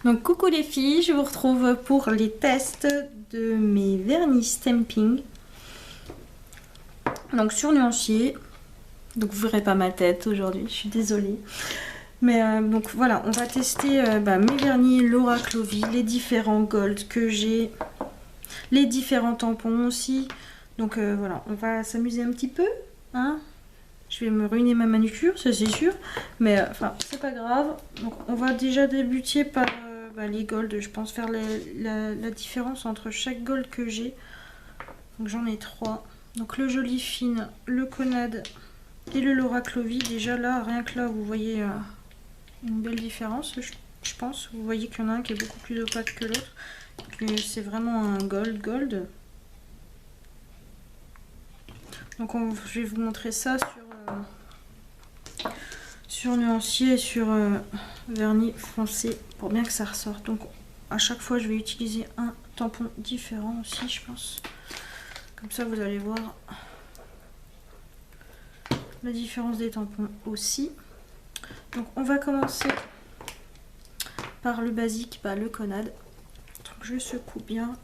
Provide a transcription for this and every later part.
Donc coucou les filles, je vous retrouve pour les tests de mes vernis stamping. Donc sur nuancier. Donc vous verrez pas ma tête aujourd'hui, je suis désolée. Mais donc voilà, on va tester mes vernis Laura Clovy, les différents gold que j'ai, les différents tampons aussi. Donc voilà, on va s'amuser un petit peu, hein. Je vais me ruiner ma manucure, ça c'est sûr, mais enfin c'est pas grave. Donc on va déjà débuter par les gold, je pense faire la différence entre chaque gold que j'ai. Donc j'en ai 3. Donc le Joli Fine, le Conad et le Laura Clovy. Déjà là, rien que là, vous voyez une belle différence, je pense. Vous voyez qu'il y en a un qui est beaucoup plus opaque que l'autre. C'est vraiment un gold. Donc je vais vous montrer ça sur nuancier et sur vernis foncé pour bien que ça ressorte. Donc à chaque fois je vais utiliser un tampon différent aussi, je pense. Comme ça vous allez voir la différence des tampons aussi. Donc on va commencer par le basique, le Conad. Donc je secoue bien.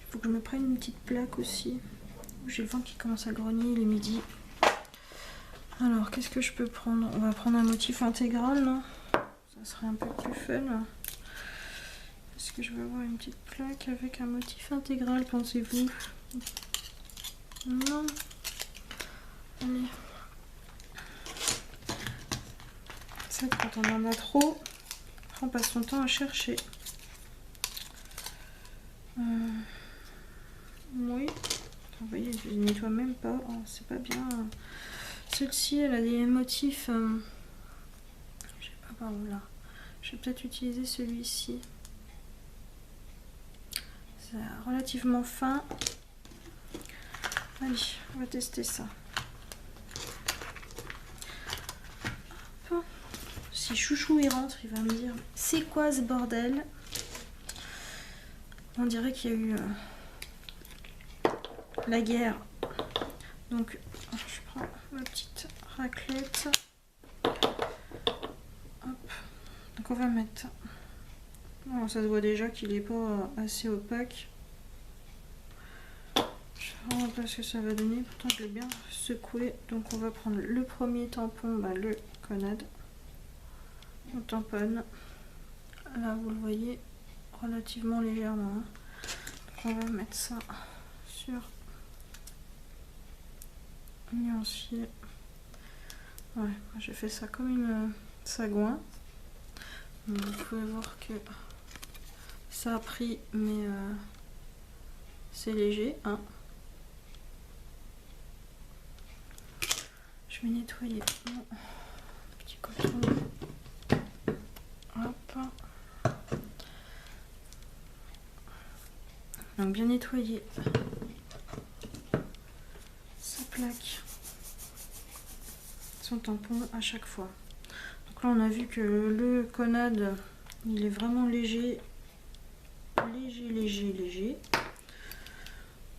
Il faut que je me prenne une petite plaque aussi. J'ai le vent qui commence à grogner, il est midi. Alors, qu'est-ce que je peux prendre? On va prendre un motif intégral, là. Ça serait un peu plus fun. Est-ce que je vais avoir une petite plaque avec un motif intégral, pensez-vous? Non. Allez. Ça, quand on en a trop, on passe son temps à chercher. Oui. Vous voyez, je ne nettoie même pas. Oh, c'est pas bien. Celle-ci, elle a des motifs. Je sais pas par où là. Je vais peut-être utiliser celui-ci. C'est relativement fin. Allez, on va tester ça. Hop. Si Chouchou il rentre, il va me dire c'est quoi ce bordel? On dirait qu'il y a eu la guerre. Donc, je prends ma petite raclette. Hop. Donc, on va mettre. Bon, ça se voit déjà qu'il n'est pas assez opaque. Je sais vraiment pas ce que ça va donner. Pourtant, je l'ai bien secoué. Donc, on va prendre le premier tampon, le Conad. On tamponne. Là, vous le voyez relativement légèrement. Donc, on va mettre ça sur nuancier. Ouais, j'ai fait ça comme une sagouin. Donc, vous pouvez voir que ça a pris, mais c'est léger, hein. Je vais nettoyer mon petit coton. Hop. Donc bien nettoyer sa plaque, son tampon à chaque fois. Donc là on a vu que le Conad il est vraiment léger.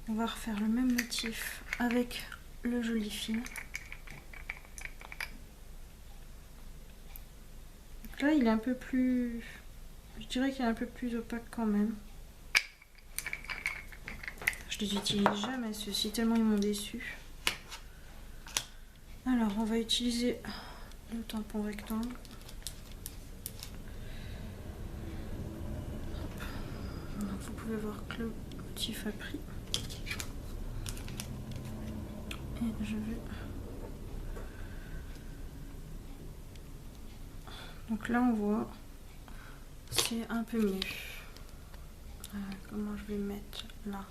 On va refaire le même motif avec le Joli Fine. Donc là il est un peu plus, je dirais qu'il est un peu plus opaque quand même. Je les utilise jamais ceux-ci tellement ils m'ont déçu. Alors on va utiliser le tampon rectangle. Donc vous pouvez voir que le motif a pris. Et je vais... Donc là on voit, c'est un peu mieux. Comment je vais mettre là?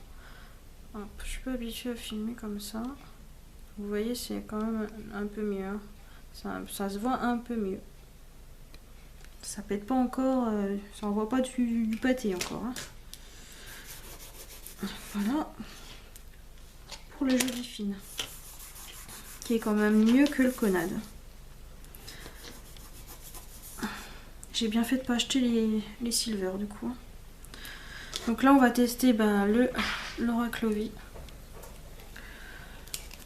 Hop, je suis pas habituée à filmer comme ça. Vous voyez, c'est quand même un peu mieux. Hein. Ça se voit un peu mieux. Ça pète pas encore, ça envoie pas du pâté encore. Hein. Voilà. Pour le Joli Fine. Qui est quand même mieux que le Conad. J'ai bien fait de pas acheter les silver du coup. Donc là on va tester le Laura Clovy.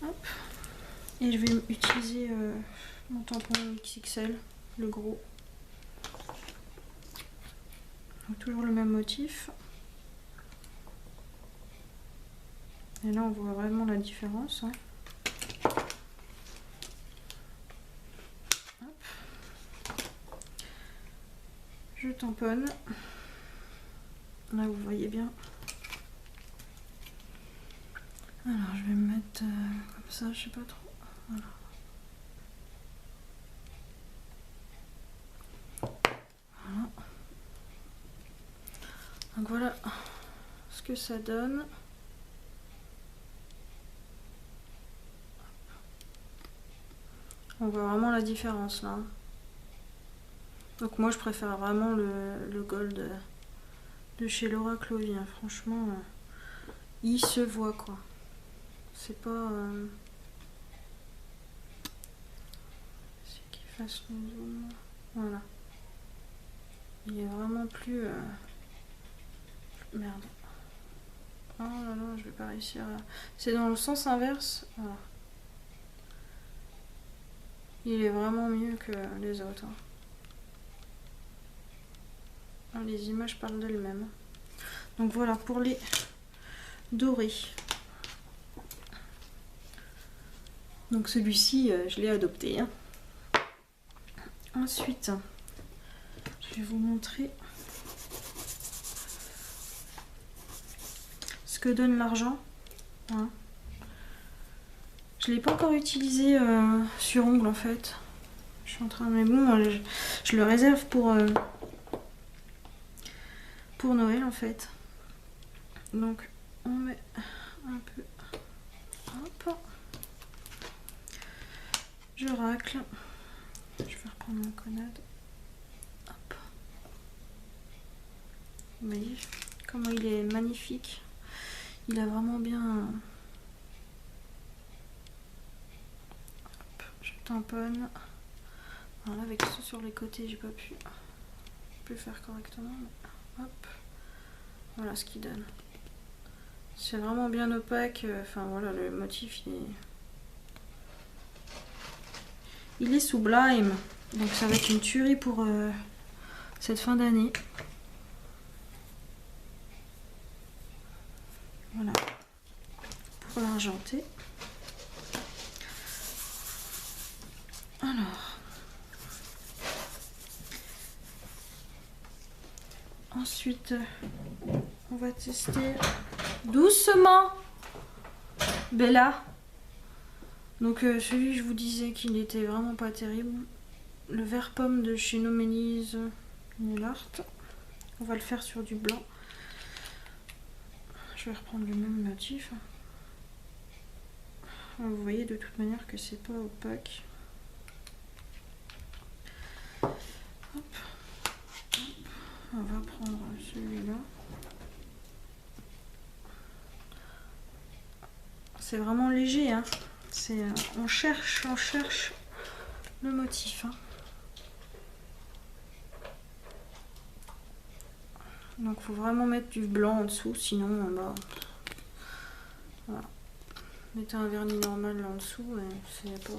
Hop. Et je vais utiliser mon tampon XXL, le gros. Donc toujours le même motif. Et là on voit vraiment la différence. Hein. Je tamponne. Là vous voyez bien. Alors je vais me mettre comme ça, je sais pas trop. Voilà. Voilà. Donc voilà ce que ça donne. On voit vraiment la différence là. Donc moi je préfère vraiment le gold de chez Laura Clovy. Hein. Franchement, il se voit quoi. C'est pas... C'est qu'il fasse le zoom. Voilà. Il est vraiment plus... Merde. Oh là là, je vais pas réussir à... C'est dans le sens inverse. Voilà. Il est vraiment mieux que les autres. Hein. Les images parlent d'elles-mêmes. Donc voilà pour les dorés. Donc celui-ci, je l'ai adopté. Hein. Ensuite, je vais vous montrer ce que donne l'argent. Hein. Je ne l'ai pas encore utilisé sur ongle en fait. Je suis en train de... Mais bon, je le réserve pour Noël en fait. Donc on met un peu... Hop. Je racle. Je vais reprendre mon connade. Hop. Vous voyez comment il est magnifique. Il a vraiment bien... Hop, je tamponne. Alors là, avec ceux sur les côtés, j'ai pas pu faire correctement. Mais hop. Voilà ce qu'il donne. C'est vraiment bien opaque. Enfin voilà, le motif il est sublime. Donc ça va être une tuerie pour cette fin d'année. Voilà. Pour l'argenté. Alors. Ensuite, on va tester doucement Bella. Donc celui je vous disais qu'il était vraiment pas terrible. Le vert pomme de chez Noménise Nail Art. On va le faire sur du blanc. Je vais reprendre le même motif. Vous voyez de toute manière que c'est pas opaque. Hop. On va prendre celui-là. C'est vraiment léger, hein. On cherche le motif. Hein. Donc faut vraiment mettre du blanc en dessous, sinon bah, voilà. Mettez un vernis normal là en dessous et c'est pas...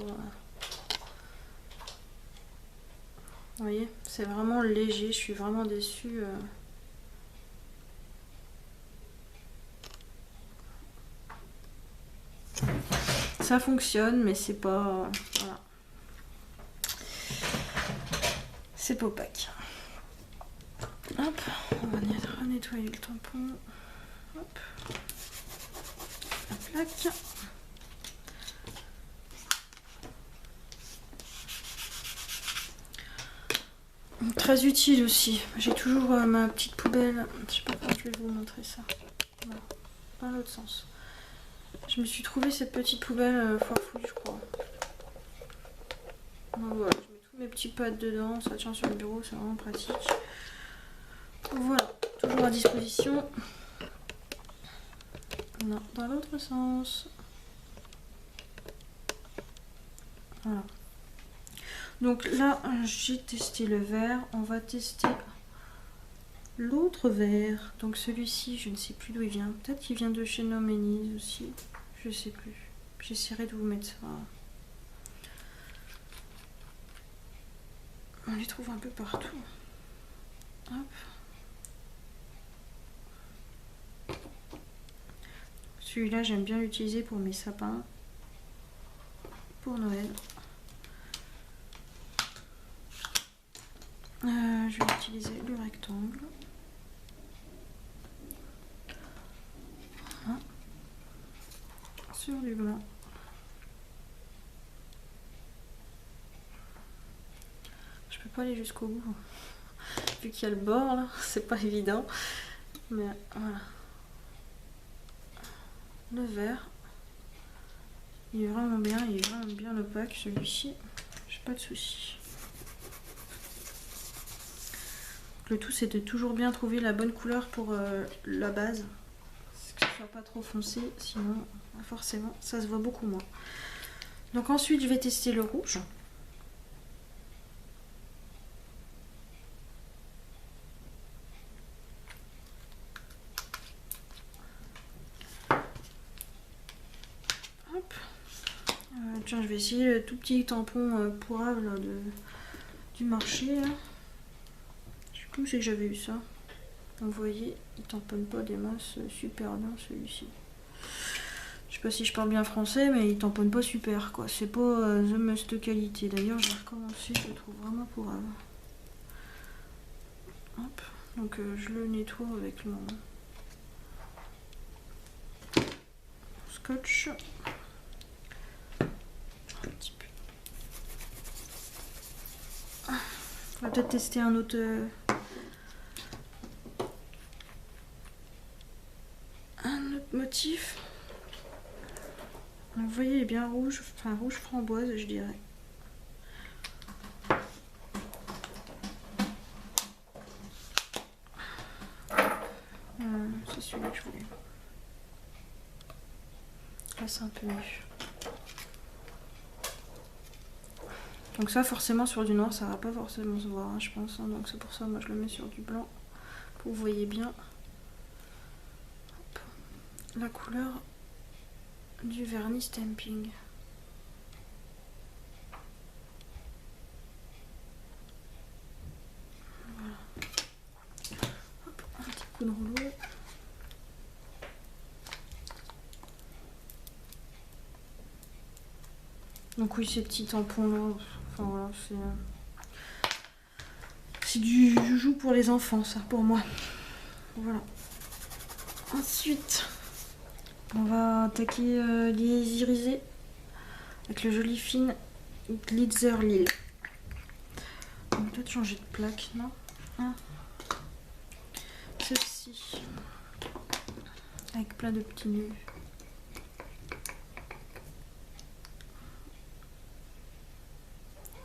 Vous voyez, c'est vraiment léger, je suis vraiment déçue. Ça fonctionne, mais c'est pas... Voilà. C'est pas opaque. Hop, on va nettoyer le tampon. Hop. La plaque. Très utile aussi. J'ai toujours ma petite poubelle. Je sais pas comment je vais vous montrer ça. Non, dans l'autre sens. Je me suis trouvé cette petite poubelle foire fouille, je crois. Donc voilà, je mets tous mes petits pads dedans. Ça tient sur le bureau, c'est vraiment pratique. Voilà, toujours à disposition. Non, dans l'autre sens. Voilà. Donc là, j'ai testé le vert. On va tester l'autre vert. Donc celui-ci, je ne sais plus d'où il vient. Peut-être qu'il vient de chez Noménise aussi. Je sais plus. J'essaierai de vous mettre ça. On les trouve un peu partout. Hop. Celui-là, j'aime bien l'utiliser pour mes sapins. Pour Noël. Je vais utiliser le rectangle. Voilà. Sur du blanc. Je peux pas aller jusqu'au bout. Vu qu'il y a le bord là, c'est pas évident. Mais voilà. Le vert. Il est vraiment bien, il est vraiment bien opaque celui-ci. J'ai pas de soucis. Le tout c'est de toujours bien trouver la bonne couleur pour la base. Que ce soit pas trop foncé, sinon forcément ça se voit beaucoup moins. Donc ensuite je vais tester le rouge. Hop. Tiens, je vais essayer le tout petit tampon pourrable du marché. Là. Je sais plus où c'est que j'avais eu ça. Donc, vous voyez, il tamponne pas des masses super bien celui-ci. Je sais pas si je parle bien français, mais il tamponne pas super quoi. C'est pas the must qualité. D'ailleurs, je vais recommencer, je le trouve vraiment pourrable. Hop. Donc, je le nettoie avec mon scotch. Un petit peu. On va peut-être tester un autre. Un autre motif. Donc, vous voyez, il est bien rouge, enfin rouge framboise, je dirais. C'est celui-là que je voulais. Là, c'est un peu mieux. Donc ça, forcément, sur du noir, ça va pas forcément se voir, hein, je pense. Hein. Donc c'est pour ça, moi, je le mets sur du blanc. Pour que vous voyez bien. Hop. La couleur du vernis stamping. Voilà. Hop, un petit coup de rouleau. Donc oui, ces petits tampons là, enfin voilà, c'est du joujou pour les enfants, ça, pour moi. Voilà. Ensuite, on va attaquer les irisés avec le joli fine Glitzer Lille. On va peut-être changer de plaque, non hein. Celle-ci, avec plein de petits nœuds.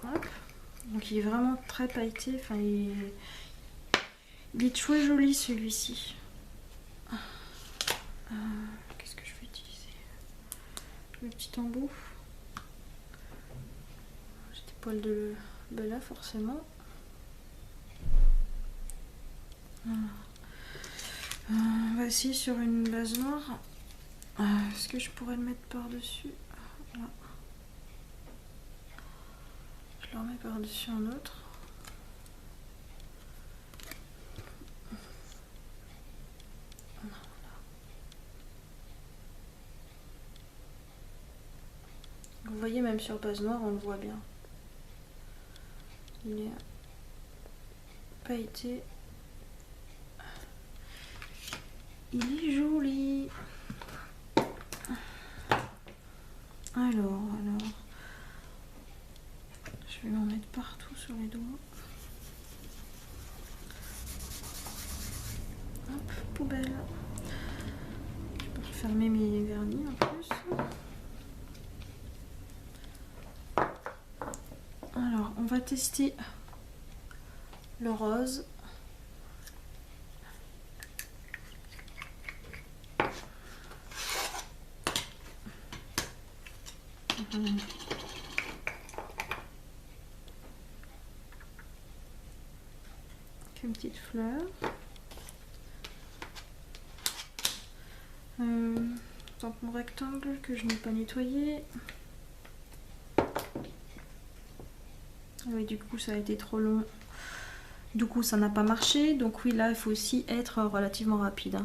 Hop. Donc il est vraiment très pailleté, enfin il est très joli celui-ci. Qu'est-ce que je vais utiliser? Le petit embout. J'ai des poils de Bella forcément. Voilà. On va essayer sur une base noire. Est-ce que je pourrais le mettre par-dessus? Voilà. Je le remets par-dessus un autre. Vous voyez, même sur base noire, on le voit bien. Il est pailleté. Il est joli. Alors. Je vais m'en mettre partout sur les doigts. Hop, poubelle. Je peux refermer mes vernis en plus. Alors, on va tester le rose. Une petite fleur. Tampon rectangle que je n'ai pas nettoyé. Oui, du coup ça a été trop long. Du coup ça n'a pas marché. Donc oui, là il faut aussi être relativement rapide.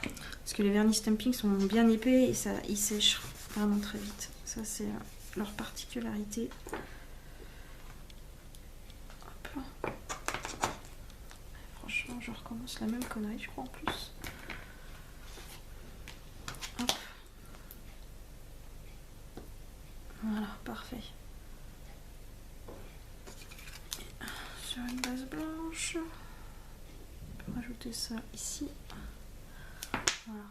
Parce que les vernis stamping sont bien épais et ça, ils sèchent vraiment très vite. Ça, c'est leur particularité. Hop. Franchement, je recommence la même connerie, je crois, en plus. Hop. Voilà, parfait. Et sur une base blanche, on peut rajouter ça ici. Voilà.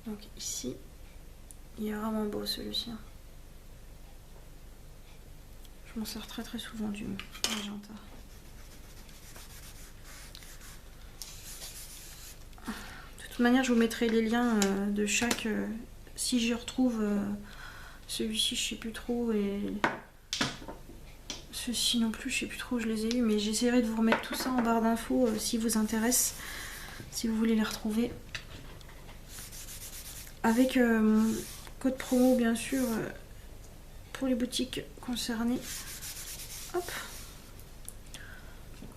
Donc ici, il est vraiment beau celui-ci. Je m'en sers très très souvent du magenta. De toute manière, je vous mettrai les liens de chaque... si j'y retrouve celui-ci, je sais plus trop, et ceux-ci non plus, je sais plus trop où je les ai eus, mais j'essaierai de vous remettre tout ça en barre d'infos si vous intéresse, si vous voulez les retrouver. Avec code promo bien sûr pour les boutiques concernées. Hop.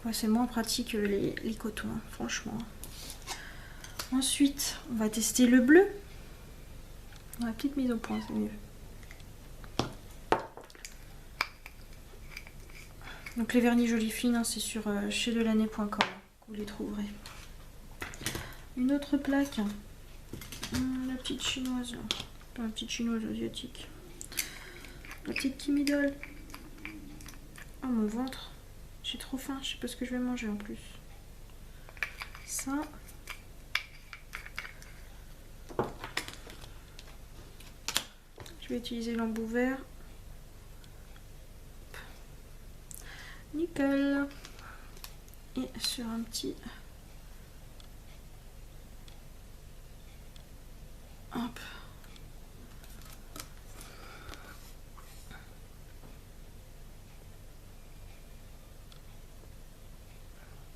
Ouais, c'est moins pratique les cotons, hein, franchement. Ensuite, on va tester le bleu. La petite mise au point, c'est mieux. Donc les vernis Jolifine, hein, c'est sur chez-delannée.com que vous les trouverez. Une autre plaque. La petite chinoise, là. Pas la petite chinoise asiatique. La petite Kim Idol. Oh mon ventre. J'ai trop faim, je sais pas ce que je vais manger en plus. Ça. Je vais utiliser l'embout vert. Nickel. Et sur un petit... Hop.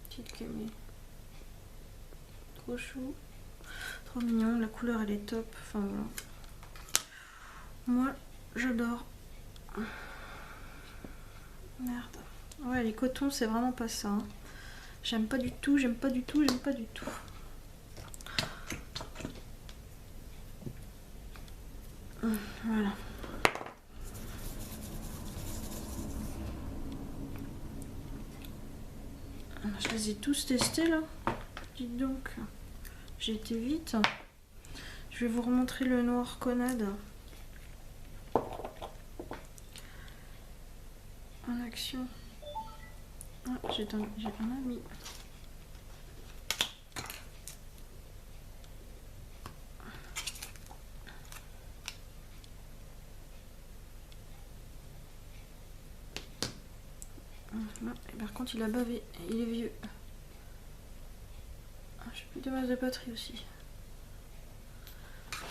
Petite camée. Trop chou. Trop mignon. La couleur elle est top. Enfin voilà. Moi j'adore. Merde. Ouais, les cotons c'est vraiment pas ça. Hein. J'aime pas du tout, j'aime pas du tout, j'aime pas du tout. Voilà. Je les ai tous testés là. Dites donc, j'ai été vite. Je vais vous remontrer le noir Conad en action. Ah, j'ai un ami. Et par contre, il a bavé. Il est vieux. Ah, j'ai plus de masse de batterie aussi.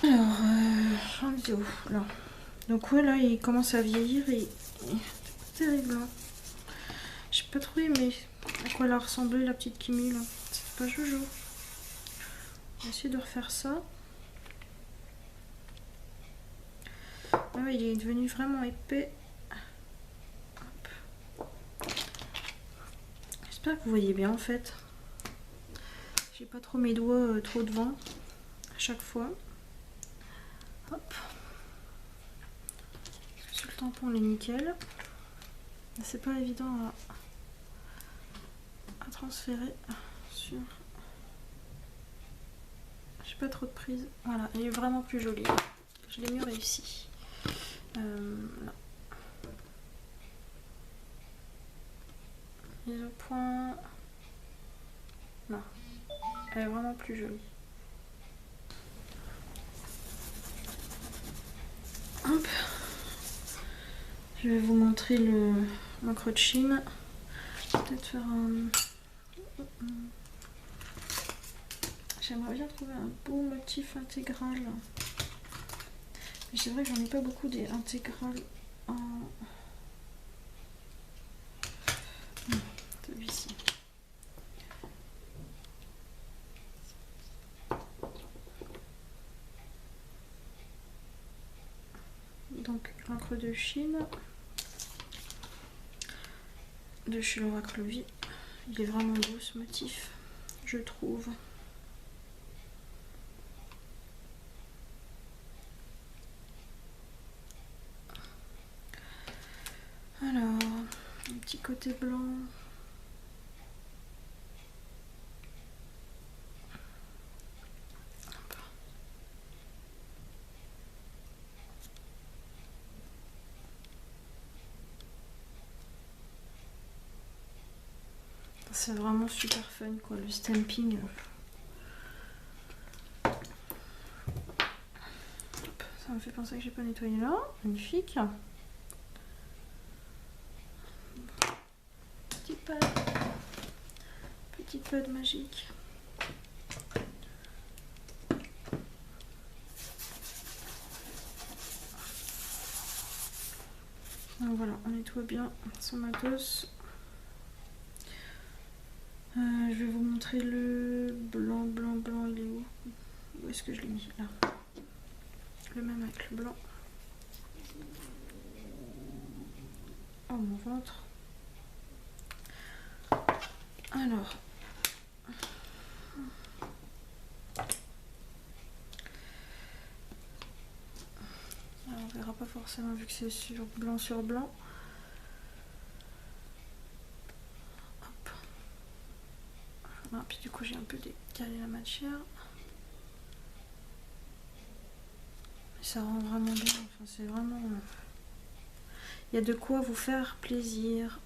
Alors, j'en ai où là. Donc ouais, là, il commence à vieillir et c'est terrible. Hein. J'ai pas trouvé, mais à quoi elle a ressemblé la petite Kimi là. C'est pas jojo. On va essayer de refaire ça. Ah ouais, il est devenu vraiment épais. J'espère que vous voyez bien en fait. J'ai pas trop mes doigts trop devant à chaque fois. Hop. Sur le tampon, il est nickel. C'est pas évident à transférer sur. J'ai pas trop de prise. Voilà, il est vraiment plus joli. Je l'ai mieux réussi. Là. Mise au point. Non. Elle est vraiment plus jolie. Hop. Je vais vous montrer l'encre de Chine. Peut-être faire un... J'aimerais bien trouver un beau motif intégral. Mais c'est vrai que j'en ai pas beaucoup des intégrales en... Celui-ci. Donc l'encre de Chine de chez Laura Clovy. Il est vraiment beau ce motif. je trouve. Alors, un petit côté blanc. C'est vraiment super fun quoi, le stamping. Hop, ça me fait penser que j'ai pas nettoyé là. Magnifique. Petite pâte magique. Donc voilà, on nettoie bien son matos. Je vais vous montrer le blanc, il est où? Où est-ce que je l'ai mis? Là. Le même avec le blanc. Oh mon ventre. Alors. On verra pas forcément vu que c'est sur blanc. Hop. Ah, puis du coup j'ai un peu décalé la matière. Mais ça rend vraiment bien. Enfin, c'est vraiment... Il y a de quoi vous faire plaisir.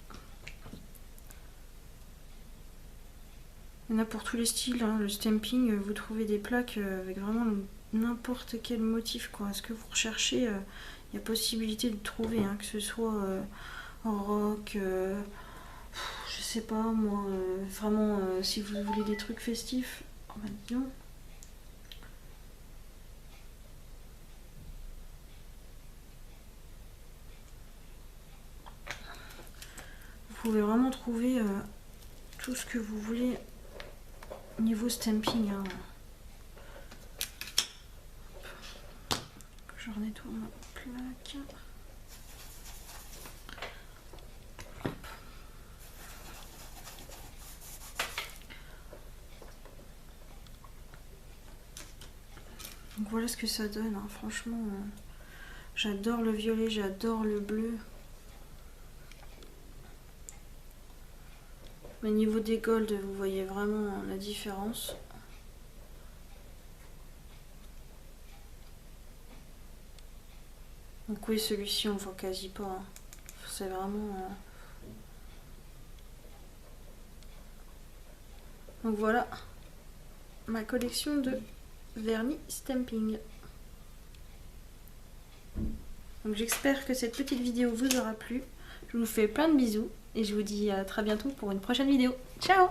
Il y en a pour tous les styles, hein. Le stamping, vous trouvez des plaques avec vraiment n'importe quel motif, quoi. Ce que vous recherchez, il y a possibilité de trouver, hein, que ce soit en rock, je sais pas moi, vraiment si vous voulez des trucs festifs, oh bah non. Vous pouvez vraiment trouver tout ce que vous voulez niveau stamping, hein. Je nettoie ma plaque. Hop. Donc voilà ce que ça donne, hein. Franchement, j'adore le violet, j'adore le bleu. Mais niveau des golds, vous voyez vraiment la différence. Donc oui, celui-ci on le voit quasi pas, hein. C'est vraiment... Donc voilà ma collection de vernis stamping. Donc j'espère que cette petite vidéo vous aura plu. Je vous fais plein de bisous et je vous dis à très bientôt pour une prochaine vidéo. Ciao!